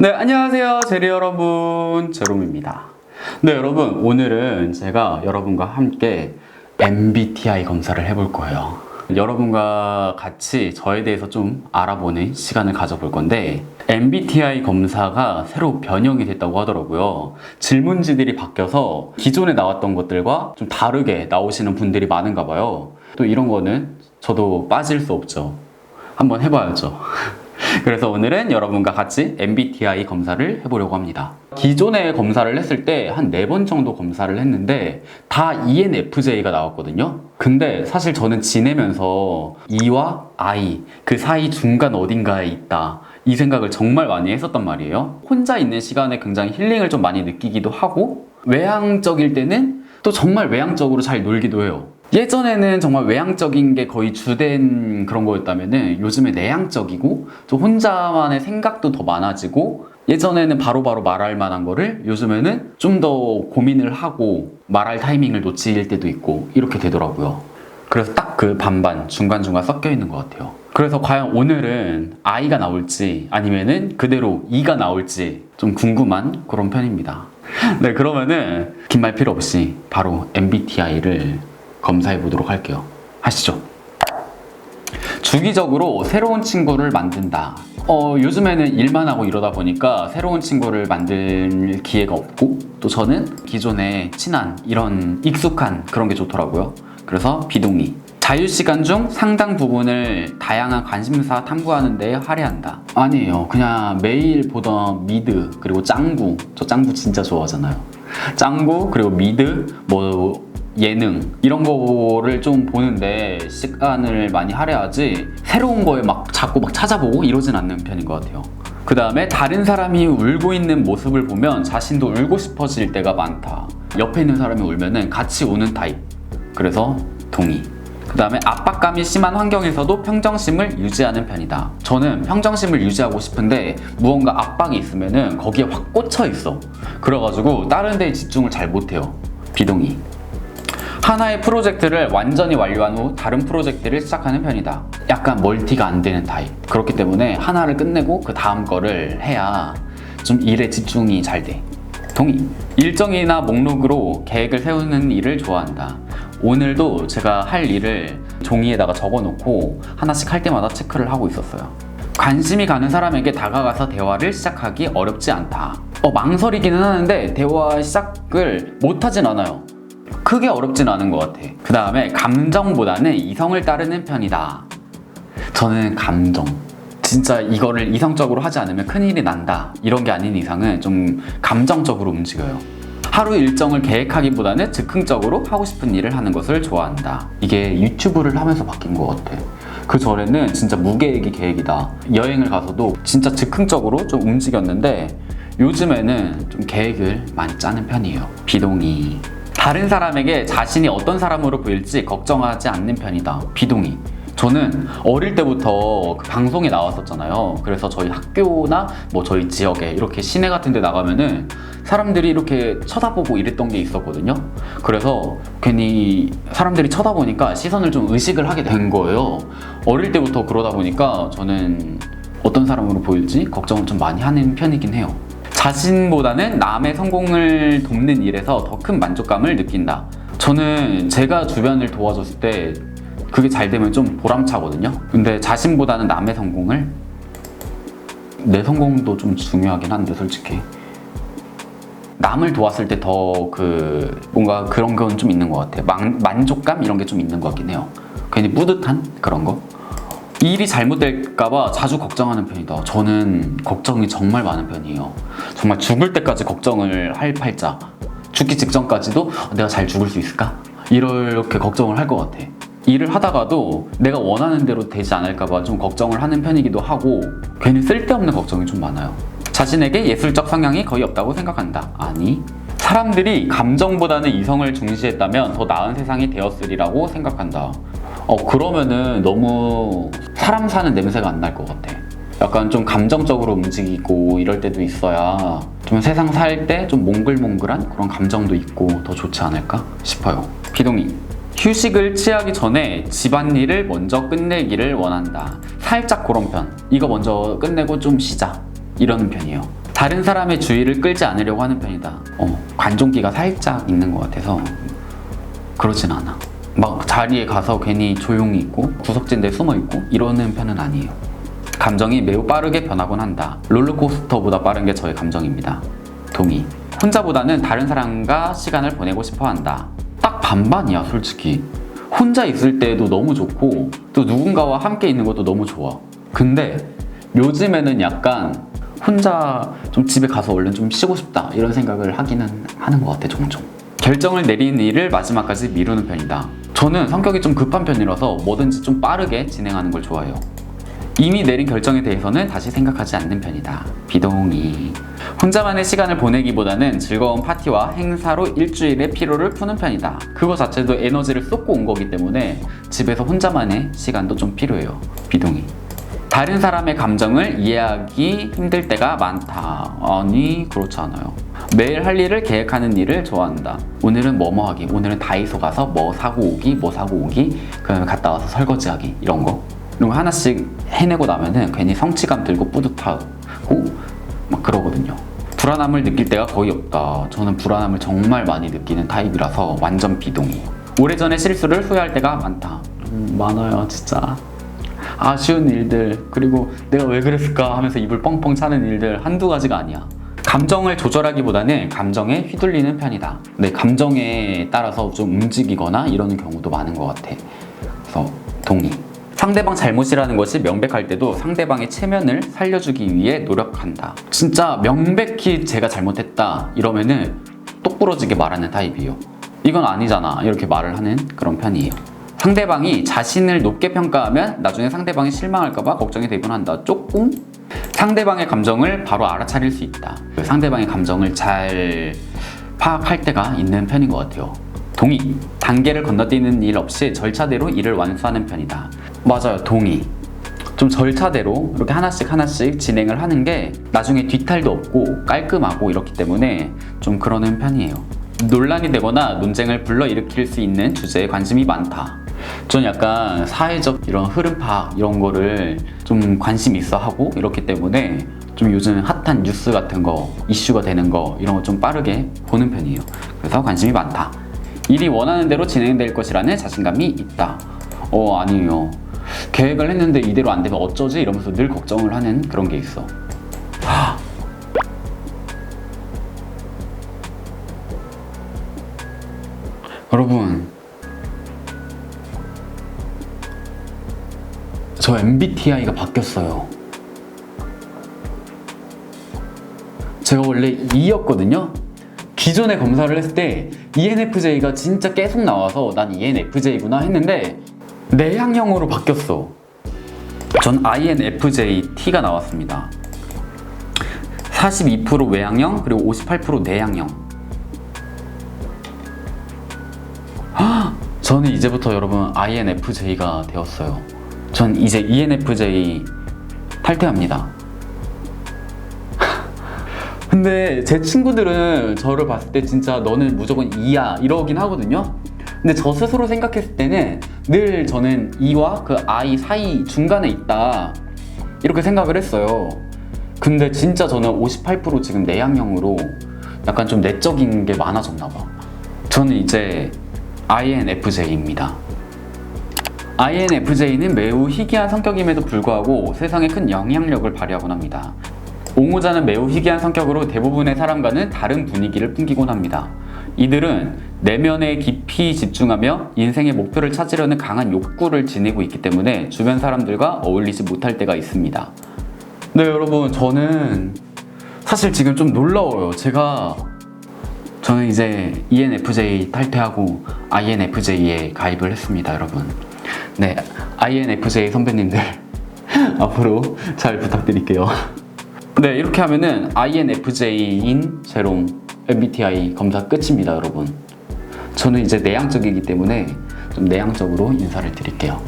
네, 안녕하세요. 제리 여러분, 제롬입니다. 네, 여러분, 오늘은 제가 여러분과 함께 MBTI 검사를 해볼 거예요. 여러분과 같이 저에 대해서 좀 알아보는 시간을 가져볼 건데, MBTI 검사가 새로 변형이 됐다고 하더라고요. 질문지들이 바뀌어서 기존에 나왔던 것들과 좀 다르게 나오시는 분들이 많은가 봐요. 또 이런 거는 저도 빠질 수 없죠. 한번 해봐야죠. 그래서 오늘은 여러분과 같이 MBTI 검사를 해보려고 합니다. 기존에 검사를 했을 때 한 4번 정도 검사를 했는데 다 ENFJ가 나왔거든요. 근데 사실 저는 지내면서 E와 I 그 사이 중간 어딘가에 있다 이 생각을 정말 많이 했었단 말이에요. 혼자 있는 시간에 굉장히 힐링을 좀 많이 느끼기도 하고 외향적일 때는 또 정말 외향적으로 잘 놀기도 해요. 예전에는 정말 외향적인 게 거의 주된 그런 거였다면은 요즘에 내향적이고 좀 혼자만의 생각도 더 많아지고 예전에는 바로바로 말할 만한 거를 요즘에는 좀 더 고민을 하고 말할 타이밍을 놓칠 때도 있고 이렇게 되더라고요. 그래서 딱 그 반반 중간중간 섞여 있는 것 같아요. 그래서 과연 오늘은 I가 나올지 아니면은 그대로 E가 나올지 좀 궁금한 그런 편입니다. 네, 그러면은 긴 말 필요 없이 바로 MBTI를 검사해 보도록 할게요. 하시죠. 주기적으로 새로운 친구를 만든다. 요즘에는 일만 하고 이러다 보니까 새로운 친구를 만들 기회가 없고 또 저는 기존에 친한 이런 익숙한 그런 게 좋더라고요. 그래서 비동의. 자유시간 중 상당 부분을 다양한 관심사 탐구하는 데 할애한다. 아니에요. 그냥 매일 보던 미드 그리고 짱구. 저 짱구 진짜 좋아하잖아요. 짱구 그리고 미드 예능 이런 거를 좀 보는데 시간을 많이 할애하지 새로운 거에 막 자꾸 찾아보고 이러진 않는 편인 것 같아요. 그 다음에 다른 사람이 울고 있는 모습을 보면 자신도 울고 싶어질 때가 많다. 옆에 있는 사람이 울면은 같이 우는 타입. 그래서 동의. 그 다음에 압박감이 심한 환경에서도 평정심을 유지하는 편이다. 저는 평정심을 유지하고 싶은데 무언가 압박이 있으면은 거기에 확 꽂혀 있어. 그래가지고 다른 데에 집중을 잘 못해요. 비동의. 하나의 프로젝트를 완전히 완료한 후 다른 프로젝트를 시작하는 편이다. 약간 멀티가 안 되는 타입. 그렇기 때문에 하나를 끝내고 그 다음 거를 해야 좀 일에 집중이 잘 돼. 동의. 일정이나 목록으로 계획을 세우는 일을 좋아한다. 오늘도 제가 할 일을 종이에다가 적어놓고 하나씩 할 때마다 체크를 하고 있었어요. 관심이 가는 사람에게 다가가서 대화를 시작하기 어렵지 않다. 망설이기는 하는데 대화 시작을 못하진 않아요. 크게 어렵진 않은 것 같아. 그 다음에 감정보다는 이성을 따르는 편이다. 저는 감정. 진짜 이거를 이성적으로 하지 않으면 큰일이 난다. 이런 게 아닌 이상은 좀 감정적으로 움직여요. 하루 일정을 계획하기보다는 즉흥적으로 하고 싶은 일을 하는 것을 좋아한다. 이게 유튜브를 하면서 바뀐 것 같아. 그 전에는 진짜 무계획이 계획이다. 여행을 가서도 진짜 즉흥적으로 좀 움직였는데 요즘에는 좀 계획을 많이 짜는 편이에요. 비동의. 다른 사람에게 자신이 어떤 사람으로 보일지 걱정하지 않는 편이다. 비동의. 저는 어릴 때부터 그 방송에 나왔었잖아요. 그래서 저희 학교나 저희 지역에 이렇게 시내 같은 데 나가면은 사람들이 이렇게 쳐다보고 이랬던 게 있었거든요. 그래서 괜히 사람들이 쳐다보니까 시선을 좀 의식을 하게 된 거예요. 어릴 때부터 그러다 보니까 저는 어떤 사람으로 보일지 걱정을 좀 많이 하는 편이긴 해요. 자신보다는 남의 성공을 돕는 일에서 더 큰 만족감을 느낀다. 저는 제가 주변을 도와줬을 때 그게 잘 되면 좀 보람차거든요. 근데 자신보다는 남의 성공을 내 성공도 좀 중요하긴 한데 솔직히 남을 도왔을 때 더 뭔가 그런 건 좀 있는 것 같아요. 만족감 이런 게 좀 있는 것 같긴 해요. 괜히 뿌듯한 그런 거. 일이 잘못될까봐 자주 걱정하는 편이다. 저는 걱정이 정말 많은 편이에요. 정말 죽을 때까지 걱정을 할 팔자. 죽기 직전까지도 내가 잘 죽을 수 있을까? 이렇게 걱정을 할 것 같아. 일을 하다가도 내가 원하는 대로 되지 않을까봐 좀 걱정을 하는 편이기도 하고 괜히 쓸데없는 걱정이 좀 많아요. 자신에게 예술적 성향이 거의 없다고 생각한다. 아니, 사람들이 감정보다는 이성을 중시했다면 더 나은 세상이 되었으리라고 생각한다. 그러면은 너무 사람 사는 냄새가 안 날 것 같아. 약간 좀 감정적으로 움직이고 이럴 때도 있어야 좀 세상 살 때 좀 몽글몽글한 그런 감정도 있고 더 좋지 않을까 싶어요. 비동의. 휴식을 취하기 전에 집안일을 먼저 끝내기를 원한다. 살짝 그런 편. 이거 먼저 끝내고 좀 쉬자. 이러는 편이에요. 다른 사람의 주의를 끌지 않으려고 하는 편이다. 관종기가 살짝 있는 것 같아서 그러진 않아. 막 자리에 가서 괜히 조용히 있고 구석진 데 숨어 있고 이러는 편은 아니에요. 감정이 매우 빠르게 변하곤 한다. 롤러코스터보다 빠른 게 저의 감정입니다. 동의. 혼자보다는 다른 사람과 시간을 보내고 싶어 한다. 딱 반반이야, 솔직히. 혼자 있을 때도 너무 좋고 또 누군가와 함께 있는 것도 너무 좋아. 근데 요즘에는 약간 혼자 좀 집에 가서 얼른 좀 쉬고 싶다 이런 생각을 하기는 하는 것 같아, 종종. 결정을 내리는 일을 마지막까지 미루는 편이다. 저는 성격이 좀 급한 편이라서 뭐든지 좀 빠르게 진행하는 걸 좋아해요. 이미 내린 결정에 대해서는 다시 생각하지 않는 편이다. 비동의. 혼자만의 시간을 보내기보다는 즐거운 파티와 행사로 일주일의 피로를 푸는 편이다. 그거 자체도 에너지를 쏟고 온 거기 때문에 집에서 혼자만의 시간도 좀 필요해요. 비동의. 다른 사람의 감정을 이해하기 힘들 때가 많다. 아니, 그렇지 않아요. 매일 할 일을 계획하는 일을 좋아한다. 오늘은 뭐뭐 하기, 오늘은 다이소 가서 뭐 사고 오기, 뭐 사고 오기, 그다음에 갔다 와서 설거지 하기, 이런 거 하나씩 해내고 나면은 괜히 성취감 들고 뿌듯하고 막 그러거든요. 불안함을 느낄 때가 거의 없다. 저는 불안함을 정말 많이 느끼는 타입이라서 완전 비동의. 오래전에 실수를 후회할 때가 많다. 많아요, 진짜. 아쉬운 일들, 그리고 내가 왜 그랬을까 하면서 입을 뻥뻥 차는 일들 한두 가지가 아니야. 감정을 조절하기보다는 감정에 휘둘리는 편이다. 내 감정에 따라서 좀 움직이거나 이러는 경우도 많은 것 같아. 그래서 동의. 상대방 잘못이라는 것이 명백할 때도 상대방의 체면을 살려주기 위해 노력한다. 진짜 명백히 제가 잘못했다 이러면은 똑부러지게 말하는 타입이에요. 이건 아니잖아 이렇게 말을 하는 그런 편이에요. 상대방이 자신을 높게 평가하면 나중에 상대방이 실망할까봐 걱정이 되곤 한다. 조금? 상대방의 감정을 바로 알아차릴 수 있다. 상대방의 감정을 잘 파악할 때가 있는 편인 것 같아요. 동의. 단계를 건너뛰는 일 없이 절차대로 일을 완수하는 편이다. 맞아요, 동의. 좀 절차대로 이렇게 하나씩 진행을 하는 게 나중에 뒤탈도 없고 깔끔하고 이렇기 때문에 좀 그러는 편이에요. 논란이 되거나 논쟁을 불러일으킬 수 있는 주제에 관심이 많다. 전 약간 사회적 이런 흐름 파악 이런 거를 좀 관심 있어 하고 이렇기 때문에 좀 요즘 핫한 뉴스 같은 거, 이슈가 되는 거 이런 거 좀 빠르게 보는 편이에요. 그래서 관심이 많다. 일이 원하는 대로 진행될 것이라는 자신감이 있다. 아니에요. 계획을 했는데 이대로 안 되면 어쩌지? 이러면서 늘 걱정을 하는 그런 게 있어. 여러분, 저 MBTI가 바뀌었어요. 제가 원래 E였거든요. 기존에 검사를 했을 때 ENFJ가 진짜 계속 나와서 난 ENFJ구나 했는데 내향형으로 바뀌었어. 전 INFJT가 나왔습니다. 42% 외향형 그리고 58% 내향형. 저는 이제부터 여러분 INFJ가 되었어요. 전 이제 ENFJ 탈퇴합니다. 근데 제 친구들은 저를 봤을 때 진짜 너는 무조건 E야 이러긴 하거든요. 근데 저 스스로 생각했을 때는 늘 저는 E와 그 I 사이 중간에 있다 이렇게 생각을 했어요. 근데 진짜 저는 58% 지금 내향형으로 약간 좀 내적인 게 많아졌나 봐. 저는 이제 INFJ입니다. INFJ는 매우 희귀한 성격임에도 불구하고 세상에 큰 영향력을 발휘하곤 합니다. 옹호자는 매우 희귀한 성격으로 대부분의 사람과는 다른 분위기를 풍기곤 합니다. 이들은 내면에 깊이 집중하며 인생의 목표를 찾으려는 강한 욕구를 지니고 있기 때문에 주변 사람들과 어울리지 못할 때가 있습니다. 네, 여러분, 저는 사실 지금 좀 놀라워요. 저는 이제 ENFJ 탈퇴하고 INFJ에 가입을 했습니다, 여러분. 네, INFJ 선배님들 앞으로 잘 부탁드릴게요. 네, 이렇게 하면은 INFJ인 제롬 MBTI 검사 끝입니다, 여러분. 저는 이제 내향적이기 때문에 좀 내향적으로 인사를 드릴게요.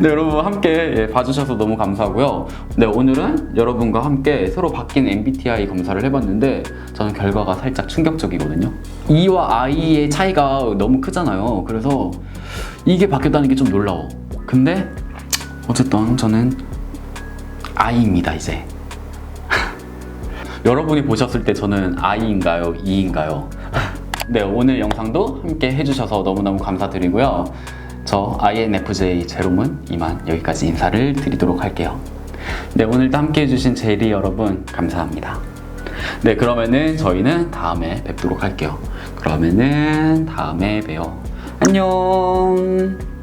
네, 여러분 함께 봐주셔서 너무 감사하고요. 네, 오늘은 여러분과 함께 새로 바뀐 MBTI 검사를 해봤는데 저는 결과가 살짝 충격적이거든요. E와 I의 차이가 너무 크잖아요. 그래서 이게 바뀌었다는 게 좀 놀라워. 근데 어쨌든 저는 I입니다, 이제. 여러분이 보셨을 때 저는 I인가요? E인가요? 네, 오늘 영상도 함께 해주셔서 너무너무 감사드리고요. 저 INFJ 제롬은 이만 여기까지 인사를 드리도록 할게요. 네, 오늘도 함께 해주신 제리 여러분 감사합니다. 네, 그러면은 저희는 다음에 뵙도록 할게요. 그러면은 다음에 봬요. 안녕.